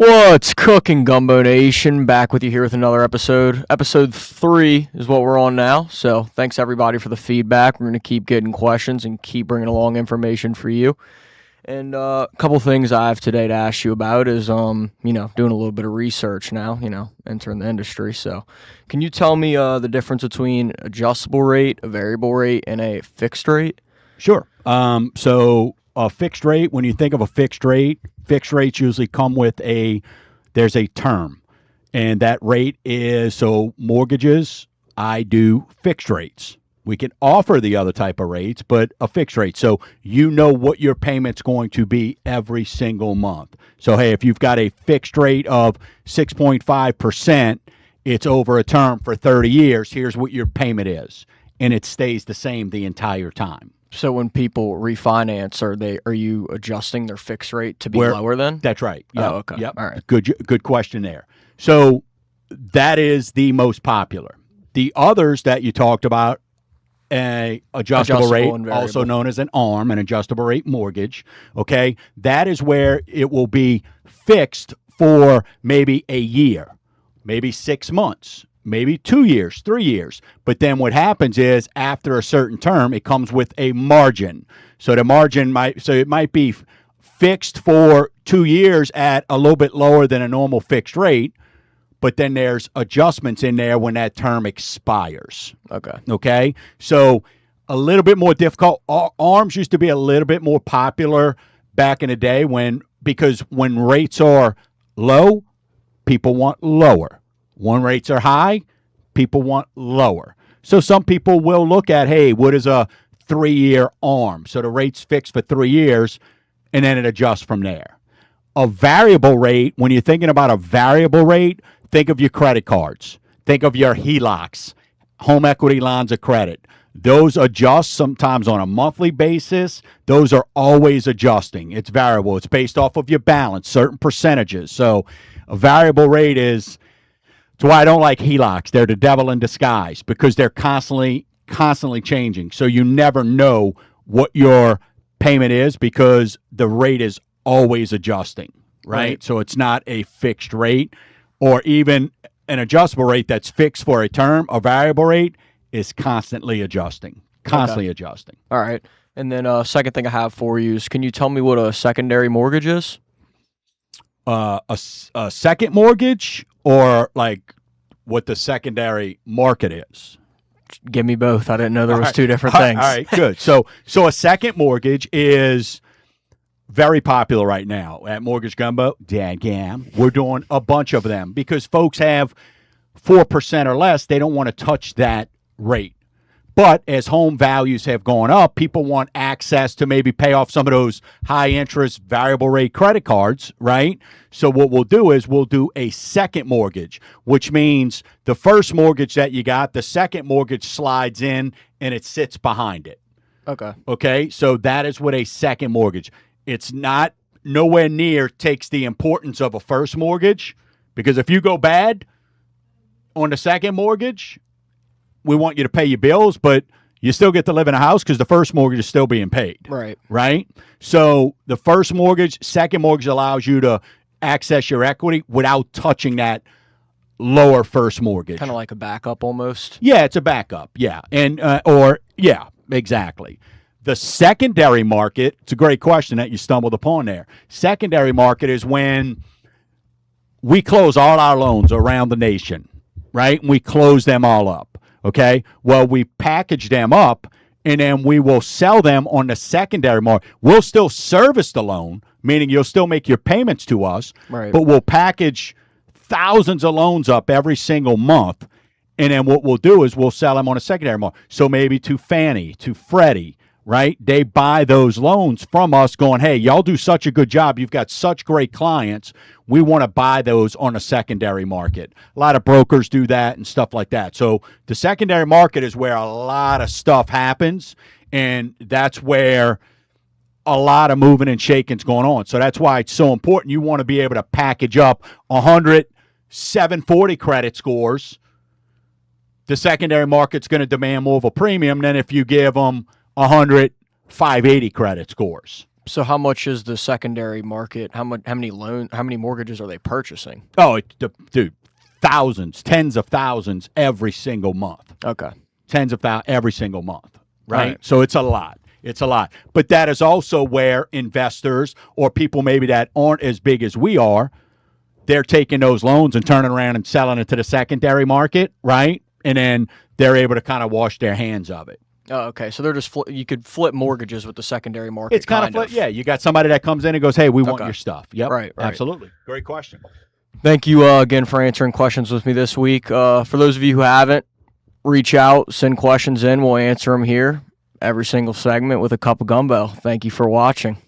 What's cooking, Gumbo Nation? Back with you here with another episode. Episode 3 is what we're on now. So thanks everybody for the feedback. We're going to keep getting questions and keep bringing along information for you. And a couple things I have today to ask you about is, doing a little bit of research now, entering the industry. So can you tell me the difference between adjustable rate, a variable rate, and a fixed rate? Sure. So a fixed rate, when you think of a fixed rates usually come with there's a term. And that rate is, so mortgages, I do fixed rates. We can offer the other type of rates, but a fixed rate. So you know what your payment's going to be every single month. So, hey, if you've got a fixed rate of 6.5%, it's over a term for 30 years, here's what your payment is. And it stays the same the entire time. So when people refinance, are you adjusting their fixed rate to be lower then? That's right. Yep. Oh, okay. Yep. All right. Good question there. So that is the most popular. The others that you talked about, adjustable rate, also known as an ARM, an adjustable rate mortgage, okay? That is where it will be fixed for maybe a year, maybe 6 months, maybe 2 years, 3 years. But then what happens is after a certain term, it comes with a margin. So the margin it might be fixed for 2 years at a little bit lower than a normal fixed rate, but then there's adjustments in there when that term expires. Okay. So a little bit more difficult. ARMs used to be a little bit more popular back in the day because when rates are low, people want lower. When rates are high, people want lower. So some people will look at, hey, what is a 3-year ARM? So the rate's fixed for 3 years, and then it adjusts from there. A variable rate, when you're thinking about a variable rate, think of your credit cards. Think of your HELOCs, home equity lines of credit. Those adjust sometimes on a monthly basis. Those are always adjusting. It's variable. It's based off of your balance, certain percentages. So a variable rate is... That's why I don't like HELOCs. They're the devil in disguise because they're constantly changing. So you never know what your payment is because the rate is always adjusting, right? So it's not a fixed rate or even an adjustable rate that's fixed for a term. A variable rate is constantly adjusting, adjusting. All right. And then second thing I have for you is, can you tell me what a secondary mortgage is? A second mortgage or like what the secondary market is? Give me both. I didn't know there was two different things. All right, good. So a second mortgage is very popular right now at Mortgage Gumbo. Dadgam. We're doing a bunch of them because folks have 4% or less. They don't want to touch that rate. But as home values have gone up, people want access to maybe pay off some of those high-interest variable rate credit cards, right? So what we'll do is we'll do a second mortgage, which means the first mortgage that you got, the second mortgage slides in and it sits behind it. Okay, so that is what a second mortgage. It's not nowhere near takes the importance of a first mortgage because if you go bad on the second mortgage, we want you to pay your bills, but you still get to live in a house because the first mortgage is still being paid. Right? So the first mortgage, second mortgage allows you to access your equity without touching that lower first mortgage. Kind of like a backup almost. Yeah, it's a backup. Yeah. Yeah, exactly. The secondary market, it's a great question that you stumbled upon there. Secondary market is when we close all our loans around the nation, right? And we close them all up. Okay, well, we package them up, and then we will sell them on the secondary market. We'll still service the loan, meaning you'll still make your payments to us, but we'll package thousands of loans up every single month, and then what we'll do is we'll sell them on a secondary market. So maybe to Fannie, to Freddie, right? They buy those loans from us going, hey, y'all do such a good job. You've got such great clients. We want to buy those on a secondary market. A lot of brokers do that and stuff like that. So the secondary market is where a lot of stuff happens, and that's where a lot of moving and shaking is going on. So that's why it's so important. You want to be able to package up 100 740 credit scores. The secondary market's going to demand more of a premium than if you give them 100 580 credit scores. So how much is the secondary market? How many mortgages are they purchasing? Oh, dude, thousands, tens of thousands every single month. Okay. Tens of thousands every single month, right? Right. So it's a lot. It's a lot. But that is also where investors or people maybe that aren't as big as we are, they're taking those loans and turning around and selling it to the secondary market, right? And then they're able to kind of wash their hands of it. Oh, okay. So they're just you could flip mortgages with the secondary market. It's kind of yeah. You got somebody that comes in and goes, "Hey, we want Okay. your stuff." Yep, Right. Absolutely. Great question. Thank you again for answering questions with me this week. For those of you who haven't, reach out, send questions in. We'll answer them here every single segment with a cup of gumbo. Thank you for watching.